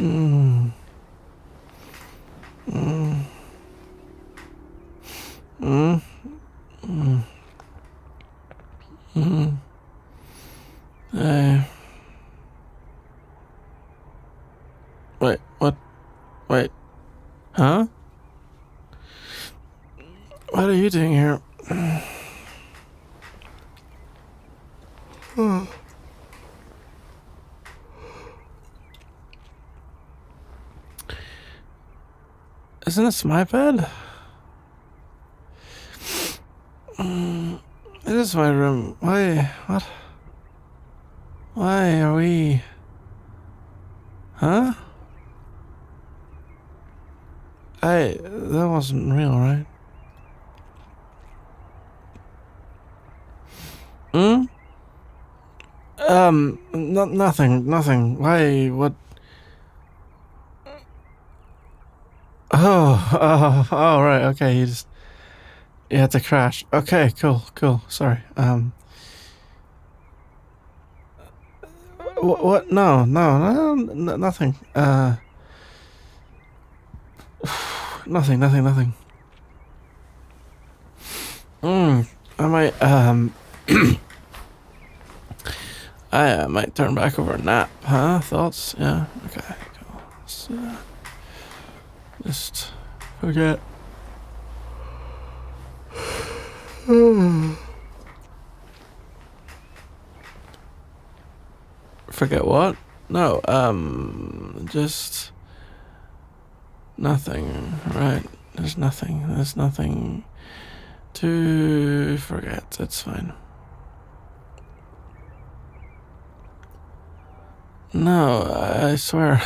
Mm. Mm. Mm. Mm. Mm. Hey. Wait, what? Wait. Huh? What are you doing here? Isn't this my bed? It is my room. Why? What? Why are we... Huh? That wasn't real, right? Hmm? Nothing. Why, what? Oh, right, okay, you had to crash. Okay, cool, sorry. What? No, nothing. Nothing. I might, I might turn back over a nap, huh? Thoughts? Yeah, okay, cool. Let's, just forget. Forget what? No, just nothing, right? There's nothing to forget. It's fine. No, I swear,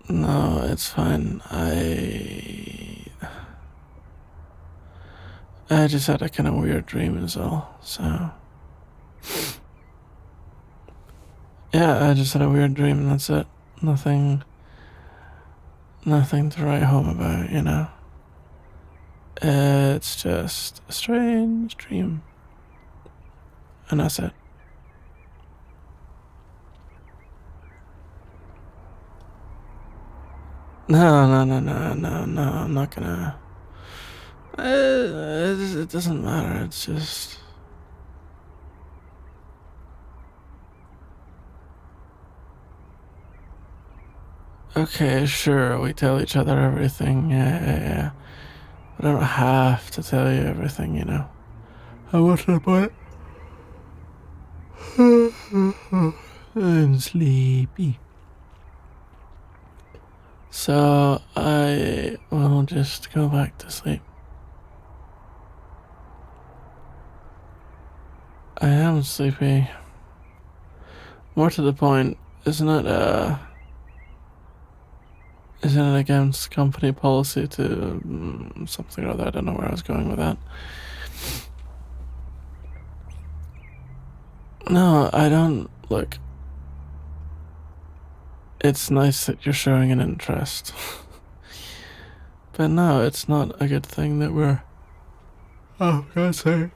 no, it's fine. I just had a kind of weird dream is all, so. Yeah, I just had a weird dream and that's it. Nothing to write home about, you know. It's just a strange dream. And that's it. No, I'm not gonna. It doesn't matter, it's just. Okay, sure, we tell each other everything, yeah. But I don't have to tell you everything, you know. What's the point? I'm sleepy. So I will just go back to sleep. I am sleepy. More to the point, isn't it against company policy to something or other? I don't know where I was going with that. No, I don't. Look, it's nice that you're showing an interest. But no, it's not a good thing that we're... Oh, God's sake.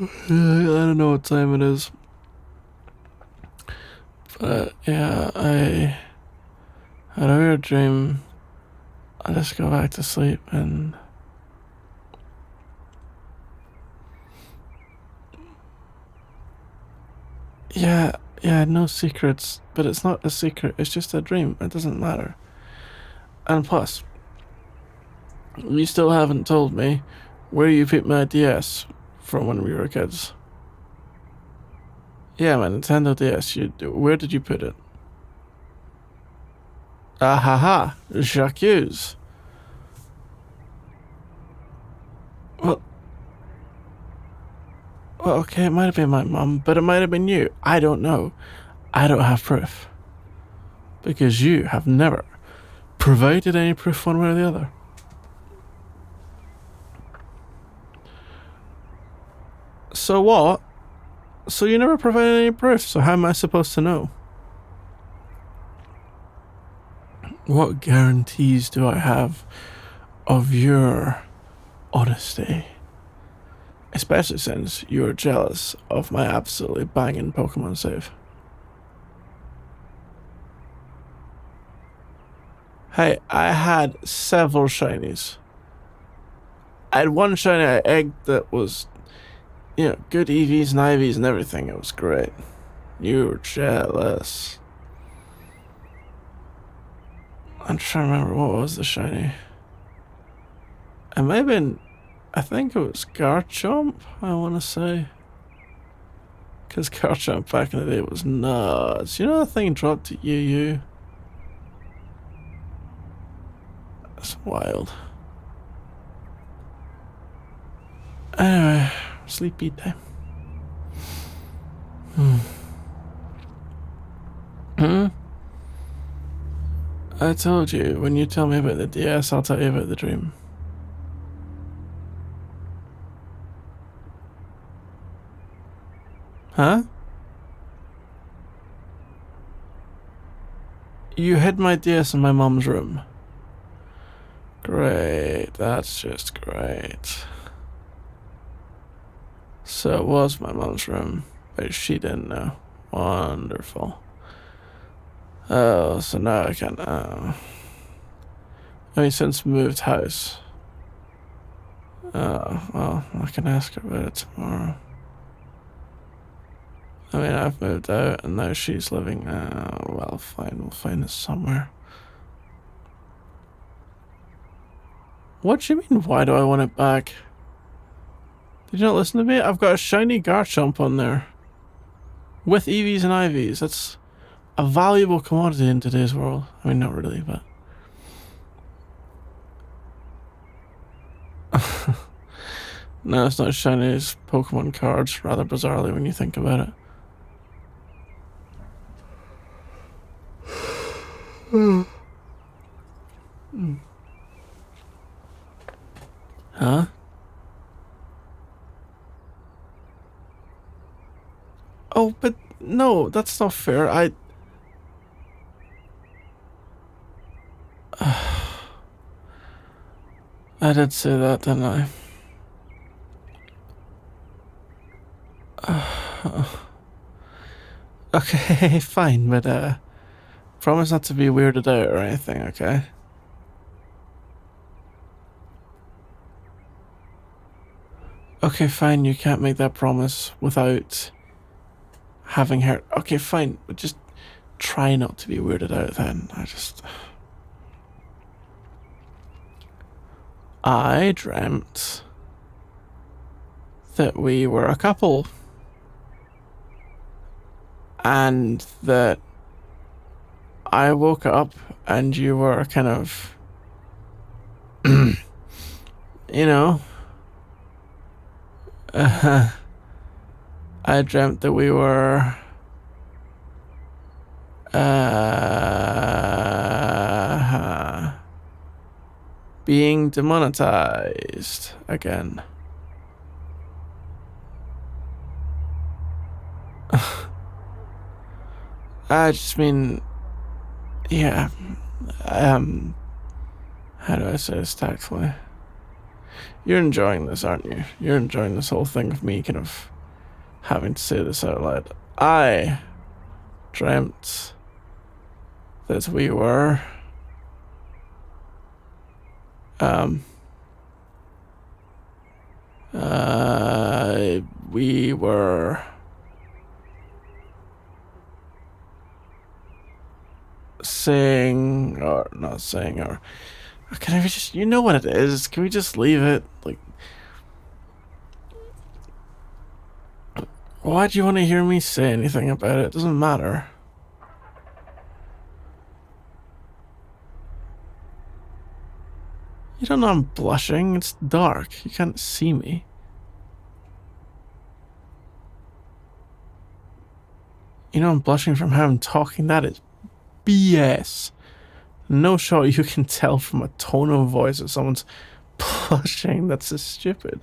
I don't know what time it is. But yeah, I had a weird dream. I just go back to sleep and... Yeah, no secrets. But it's not a secret, it's just a dream. It doesn't matter. And plus, you still haven't told me where you picked my DS from when we were kids. Yeah, my Nintendo DS. Where did you put it? Ah ha ha, Jacques. Well, okay, it might have been my mum, but it might have been you. I don't know. I don't have proof. Because you have never provided any proof one way or the other. So what? So you never provided any proof, so how am I supposed to know? What guarantees do I have of your honesty? Especially since you were jealous of my absolutely banging Pokemon save. Hey, I had several shinies. I had one shiny egg that was, good EVs and IVs and everything. It was great. You were jealous. I'm trying to remember what was the shiny. It may have been, I think it was Garchomp, I want to say. Because Garchomp back in the day was nuts. You know that thing dropped to UU? That's wild. Anyway, sleepy time. I told you, when you tell me about the DS, I'll tell you about the dream. Huh? You hid my DS in my mom's room. Great, that's just great. So it was my mom's room, but she didn't know. Wonderful. Oh, so now I can, since moved house. Oh, well, I can ask her about it tomorrow. I've moved out and now she's living, well, fine, we'll find this somewhere. What do you mean, why do I want it back? Did you not listen to me? I've got a shiny Garchomp on there. With EVs and IVs. That's a valuable commodity in today's world. Not really, but... No, it's not shiny, it's Pokemon cards, rather bizarrely when you think about it. Huh? Oh, but no, that's not fair. I did say that, didn't I? Okay, fine, but promise not to be weirded out or anything, okay? Okay, fine, you can't make that promise without having her. Okay, fine, but just try not to be weirded out then. I dreamt that we were a couple. And that I woke up and you were kind of, I dreamt that we were, being demonetized again. I just mean, yeah, how do I say this tactfully? You're enjoying this, aren't you? You're enjoying this whole thing of me kind of having to say this out loud. I dreamt that we were, we were saying, or not saying, or can we just, you know what it is, can we just leave it? Like, why do you want to hear me say anything about it? It doesn't matter. You don't know I'm blushing, it's dark, you can't see me. You know I'm blushing from how I'm talking, that is BS. No shot you can tell from a tone of voice that someone's blushing. That's just stupid.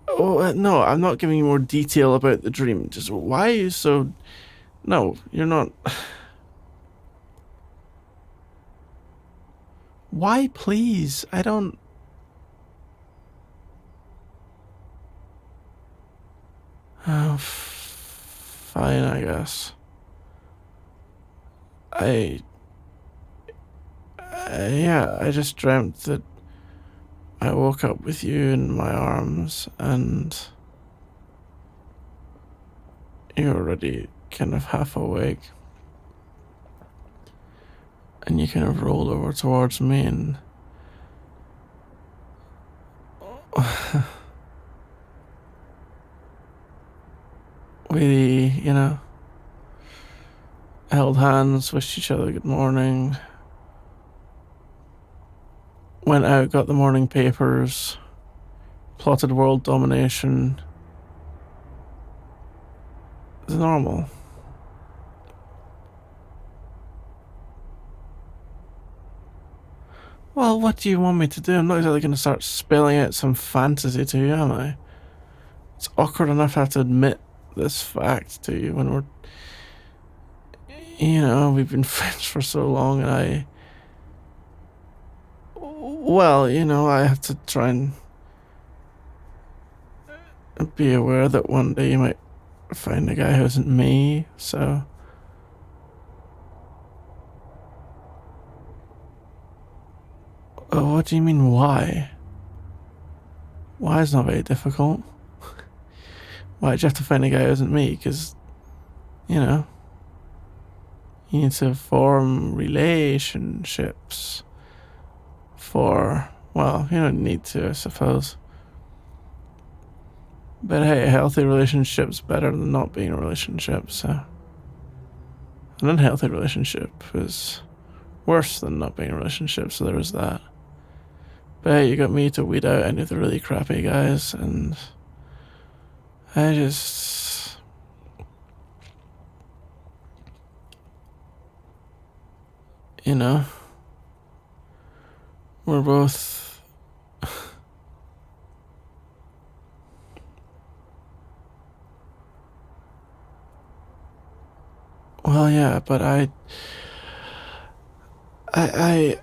Oh, no, I'm not giving you more detail about the dream. Just why are you so... No, you're not... Why, please? I don't. Oh, fine, I guess. I. Yeah, I just dreamt that I woke up with you in my arms and you're already kind of half awake. And you kind of rolled over towards me and. We, held hands, wished each other good morning, went out, got the morning papers, plotted world domination. It's normal. Well, what do you want me to do? I'm not exactly going to start spelling out some fantasy to you, am I? It's awkward enough to have to admit this fact to you when we've been friends for so long, and I have to try and be aware that one day you might find a guy who isn't me, so. Oh, what do you mean, why? Why is not very difficult. Why'd you have to find a guy who isn't me? Because, you need to form relationships you don't need to, I suppose. But hey, a healthy relationship's better than not being in a relationship, so. An unhealthy relationship is worse than not being in a relationship, so there is that. But hey, you got me to weed out any of the really crappy guys, and I just. We're both. Well, yeah, but I I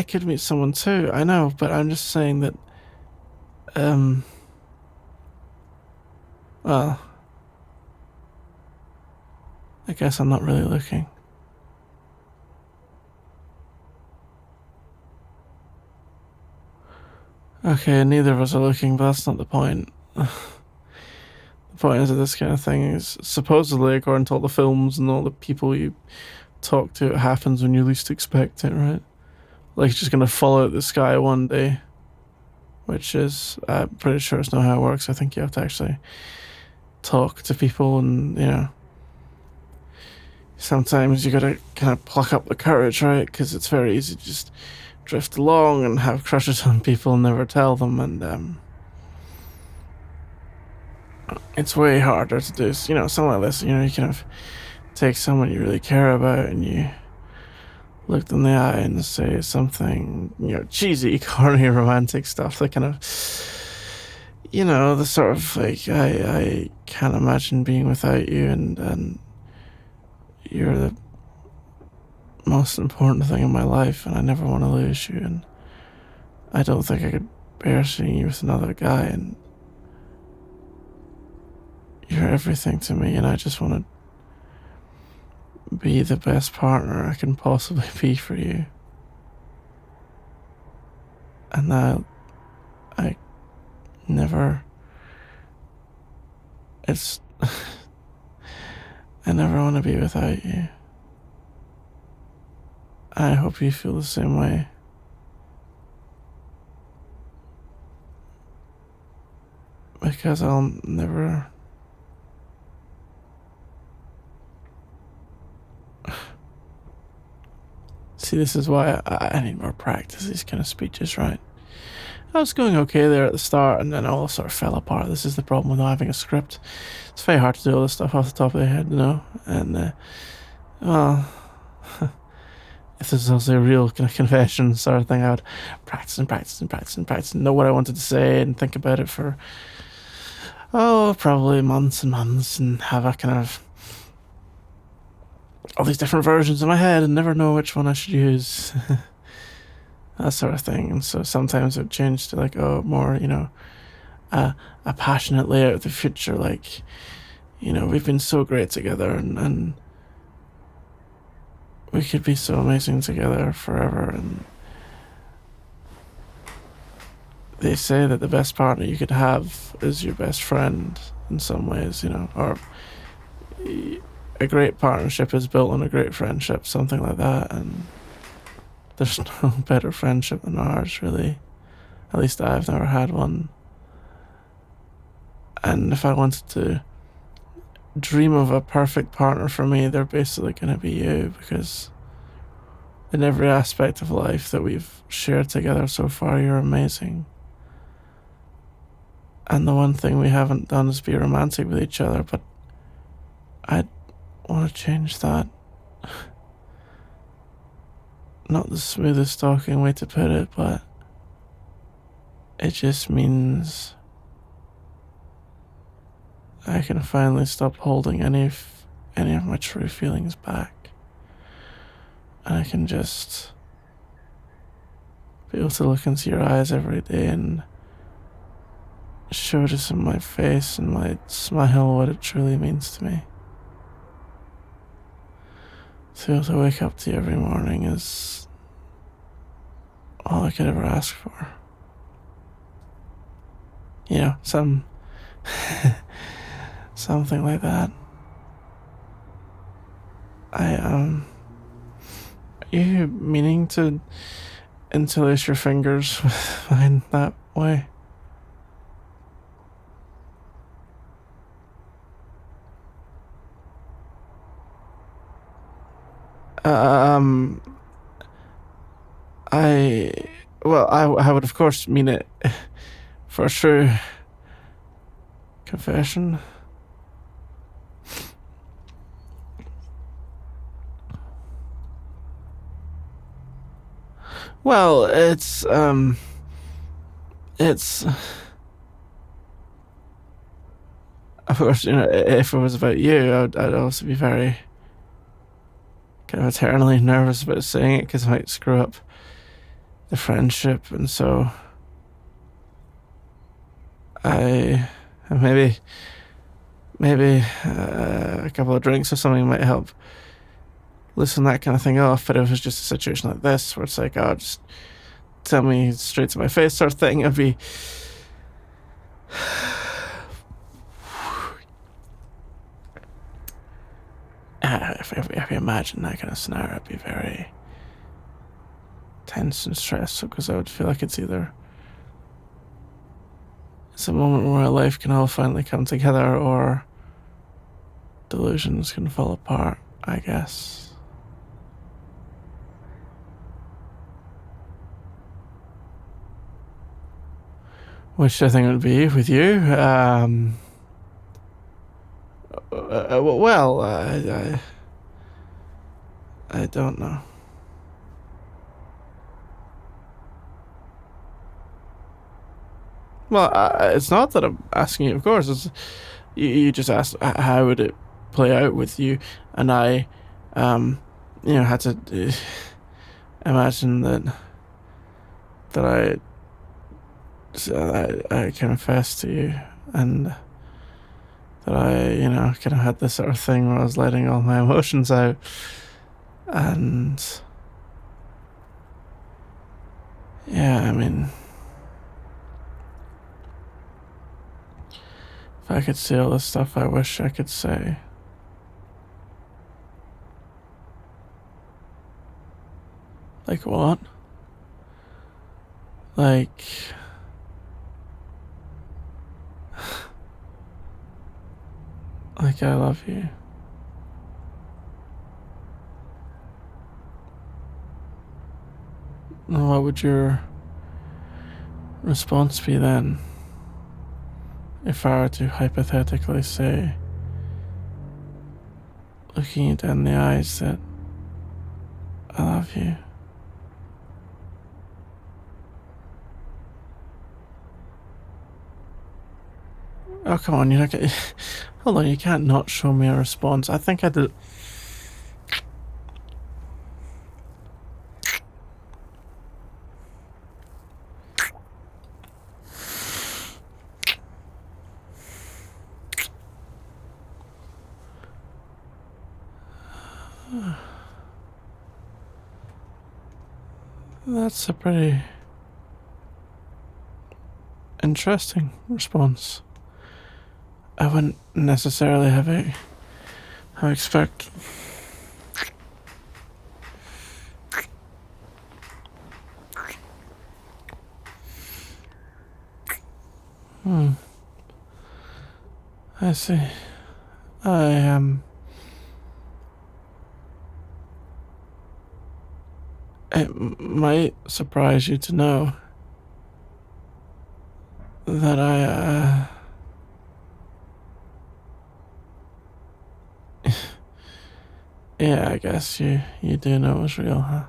could meet someone too, I know, but I'm just saying that, well, I guess I'm not really looking. Okay, neither of us are looking, but that's not the point. The point is that this kind of thing is supposedly, according to all the films and all the people you talk to, it happens when you least expect it, right? Like it's just gonna fall out of the sky one day. Which is, I'm pretty sure it's not how it works. I think you have to actually talk to people, and sometimes you gotta kind of pluck up the courage, right? Because it's very easy to just drift along and have crushes on people and never tell them, and it's way harder to do, something like this. You kind of take someone you really care about and you look them in the eye and say something, cheesy, corny, romantic stuff that kind of, the sort of like, I can't imagine being without you, and you're the most important thing in my life, and I never want to lose you, and I don't think I could bear seeing you with another guy, and you're everything to me, and I just want to be the best partner I can possibly be for you. And I never, it's, I never want to be without you. I hope you feel the same way. Because I'll never. See, this is why I need more practice, these kind of speeches, right? I was going okay there at the start, and then it all sort of fell apart. This is the problem with not having a script. It's very hard to do all this stuff off the top of the head, And, well, if this was also a real kind of confession sort of thing, I would practice and practice and practice and practice and know what I wanted to say and think about it for, probably months and months, and have a kind of all these different versions in my head and never know which one I should use. That sort of thing. And so sometimes it changed to like, oh, more, a passionate layout of the future. Like, we've been so great together, and we could be so amazing together forever. And they say that the best partner you could have is your best friend in some ways, or a great partnership is built on a great friendship, something like that. And there's no better friendship than ours, really. At least I've never had one. And if I wanted to dream of a perfect partner for me, they're basically going to be you, because in every aspect of life that we've shared together so far, you're amazing. And the one thing we haven't done is be romantic with each other, but I want to change that. Not the smoothest talking way to put it, but it just means I can finally stop holding any of my true feelings back. And I can just be able to look into your eyes every day and show just in my face and my smile what it truly means to me. To be able to wake up to you every morning is all I could ever ask for. Something like that. Are you meaning to interlace your fingers with mine that way? I would of course mean it for a true confession. Well, it's of course, if it was about you, I'd also be very kind of eternally nervous about saying it, because I might screw up the friendship. And so I maybe a couple of drinks or something might help listen that kind of thing off. But if it was just a situation like this where it's like, oh, just tell me straight to my face sort of thing, it'd be if you imagine that kind of scenario, it'd be very tense and stressful, because I would feel like it's a moment where life can all finally come together, or delusions can fall apart, I guess. Which I think would be with you. Well, I don't know. Well, it's not that I'm asking you, of course. You just asked how would it play out with you, and I, had to imagine that I confessed to you, and that I, kind of had this sort of thing where I was letting all my emotions out, and yeah, I mean, if I could say all the stuff I wish I could say. Like what? Like, I love you. What would your response be then? If I were to hypothetically say, looking you down the eyes, that I love you. Oh, come on, you're not gonna... Hold on, you can't not show me a response. I think I did... That's a pretty interesting response. I wouldn't necessarily have expect. I see. I am. It might surprise you to know that yeah, I guess you do know it was real, huh?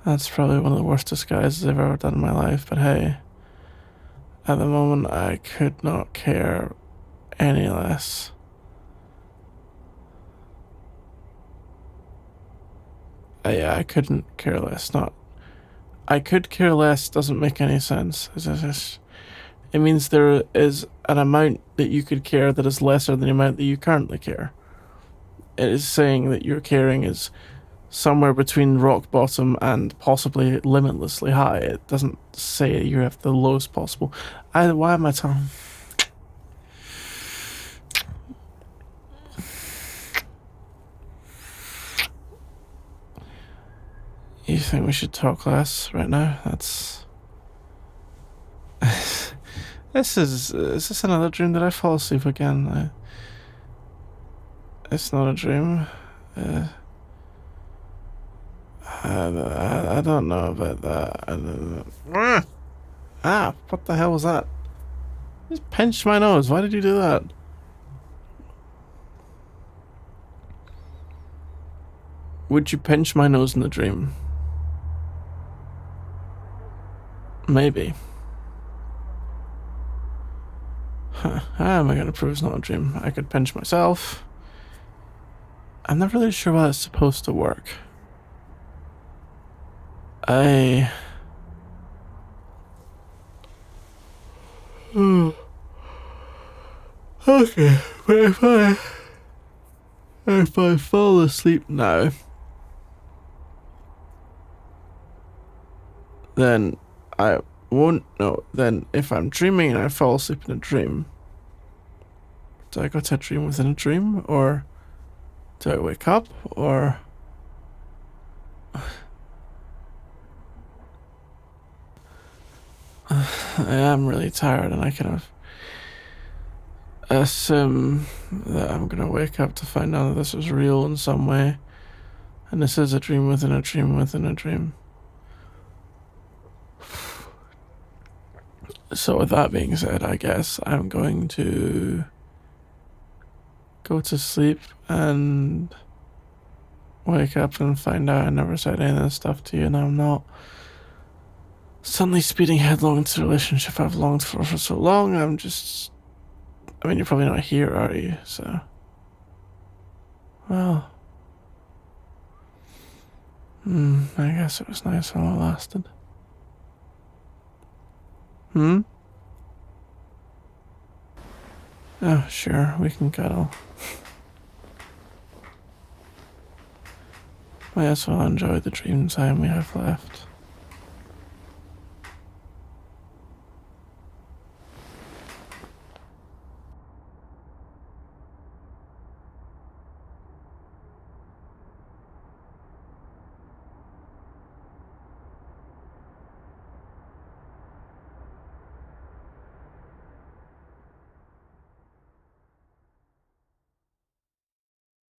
That's probably one of the worst disguises I've ever done in my life, but hey, at the moment I could not care any less. Yeah, I couldn't care less. Not. I could care less doesn't make any sense. It means there is an amount that you could care that is lesser than the amount that you currently care. It is saying that your caring is somewhere between rock bottom and possibly limitlessly high. It doesn't say you have the lowest possible. Why am I telling? You think we should talk less right now? That's. Is this another dream? Did I fall asleep again? It's not a dream. I don't know about that. What the hell was that? You just pinched my nose. Why did you do that? Would you pinch my nose in the dream? Maybe. Huh. How am I gonna prove it's not a dream? I could pinch myself. I'm not really sure how it's supposed to work. Okay, but if I fall asleep now, then I won't know. Then if I'm dreaming and I fall asleep in a dream, do I go to a dream within a dream, or do I wake up, or I am really tired and I kind of assume that I'm gonna wake up to find out that this is real in some way, and this is a dream within a dream within a dream. So with that being said, I guess I'm going to go to sleep and wake up and find out I never said any of this stuff to you, and I'm not suddenly speeding headlong into the relationship I've longed for so long. I mean, you're probably not here, are you? So, well, I guess it was nice while it lasted. Oh, sure, we can cuddle. Might as well enjoy the dream time we have left.